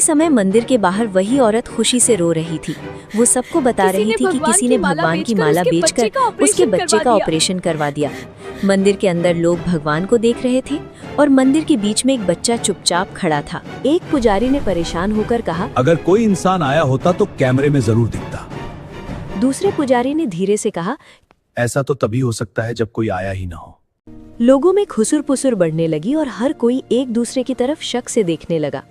इस समय मंदिर के बाहर वही औरत खुशी से रो रही थी। वो सबको बता रही थी कि किसी ने भगवान की माला बेचकर उसके बच्चे का ऑपरेशन करवा दिया। मंदिर के अंदर लोग भगवान को देख रहे थे और मंदिर के बीच में एक बच्चा चुपचाप खड़ा था। एक पुजारी ने परेशान होकर कहा, अगर कोई इंसान आया होता तो कैमरे में जरूर दिखता। दूसरे पुजारी ने धीरे से कहा, ऐसा तो तभी हो सकता है जब कोई आया ही ना हो। लोगों में खुसुर पुसुर बढ़ने लगी और हर कोई एक दूसरे की तरफ शक से देखने लगा।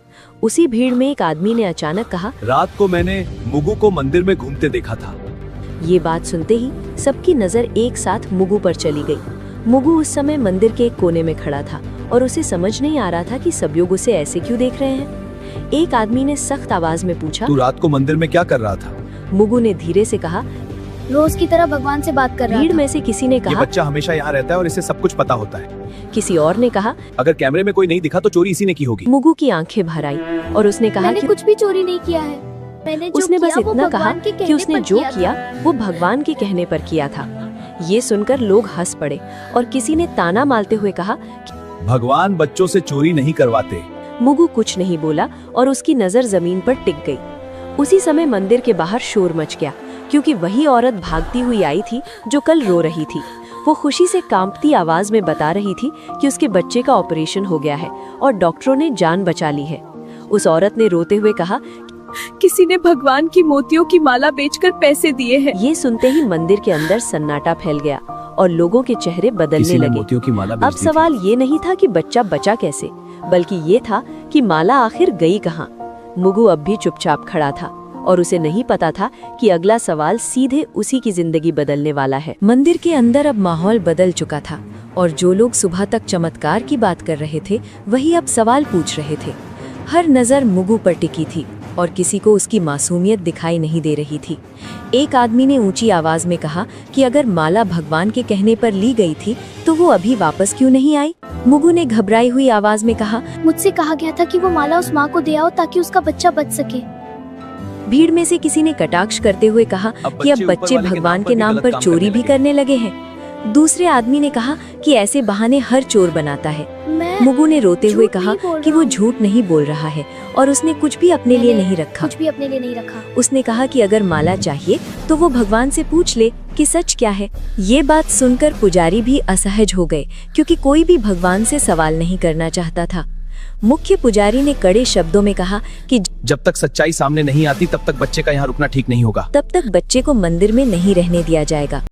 उसी भीड़ में एक आदमी ने अचानक कहा, रात को मैंने मुगु को मंदिर में घूमते देखा था। ये बात सुनते ही सबकी नजर एक साथ मुगु पर चली गई। मुगु उस समय मंदिर के एक कोने में खड़ा था और उसे समझ नहीं आ रहा था कि सब लोग उसे ऐसे क्यों देख रहे हैं। एक आदमी ने सख्त आवाज में पूछा, तू रात को मंदिर में क्या कर रहा था? मुगु ने धीरे से कहा, रोज की तरह भगवान से बात कर रहा भीड़ था। में से किसी ने ये कहा, बच्चा हमेशा यहाँ रहता है और इसे सब कुछ पता होता है। किसी और ने कहा, अगर कैमरे में कोई नहीं दिखा तो चोरी इसी ने की होगी। मुगु की आंखें भर आई और उसने कहा मैंने कि कुछ भी चोरी नहीं किया है। मैंने जो उसने बस किया वो इतना कहा भगवान के कि कहने उसने पर जो किया था। किया वो भगवान के कहने पर किया था। ये सुनकर लोग हंस पड़े और किसी ने ताना मारते हुए कहा, भगवान बच्चों से चोरी नहीं करवाते। मुगु कुछ नहीं बोला और उसकी नजर जमीन पर टिक गई। उसी समय मंदिर के बाहर शोर मच गया क्योंकि वही औरत भागती हुई आई थी जो कल रो रही थी। वो खुशी से कांपती आवाज में बता रही थी कि उसके बच्चे का ऑपरेशन हो गया है और डॉक्टरों ने जान बचा ली है। उस औरत ने रोते हुए कहा, किसी ने भगवान की मोतियों की माला बेचकर पैसे दिए हैं। ये सुनते ही मंदिर के अंदर सन्नाटा फैल गया और लोगों के चेहरे बदलने किसी ने लगे। मोतियों की माला अब बेच दी थी। सवाल ये नहीं था कि बच्चा बचा कैसे, बल्कि ये था कि माला आखिर गई कहाँ। मुगु अब भी चुपचाप खड़ा था और उसे नहीं पता था कि अगला सवाल सीधे उसी की जिंदगी बदलने वाला है। मंदिर के अंदर अब माहौल बदल चुका था और जो लोग सुबह तक चमत्कार की बात कर रहे थे वही अब सवाल पूछ रहे थे। हर नजर मुगु पर टिकी थी और किसी को उसकी मासूमियत दिखाई नहीं दे रही थी। एक आदमी ने ऊंची आवाज में कहा कि अगर माला भगवान के कहने पर ली गई थी तो वो अभी वापस क्यों नहीं आई। मुगु ने घबराई हुई आवाज में कहा, मुझसे कहा गया था कि वो माला उस माँ को दे आओ ताकि उसका बच्चा बच सके। भीड़ में से किसी ने कटाक्ष करते हुए कहा कि अब बच्चे भगवान के नाम पर चोरी भी करने लगे हैं। दूसरे आदमी ने कहा कि ऐसे बहाने हर चोर बनाता है। मुगु ने रोते हुए कहा कि वो झूठ नहीं बोल रहा है और उसने कुछ भी अपने लिए नहीं रखा। कुछ भी अपने लिए नहीं रखा। उसने कहा कि अगर माला चाहिए तो वो भगवान से पूछ ले कि सच क्या है। ये बात सुनकर पुजारी भी असहज हो गए क्योंकि कोई भी भगवान से सवाल नहीं करना चाहता था। मुख्य पुजारी ने कड़े शब्दों में कहा कि जब तक सच्चाई सामने नहीं आती तब तक बच्चे का यहाँ रुकना ठीक नहीं होगा। तब तक बच्चे को मंदिर में नहीं रहने दिया जाएगा।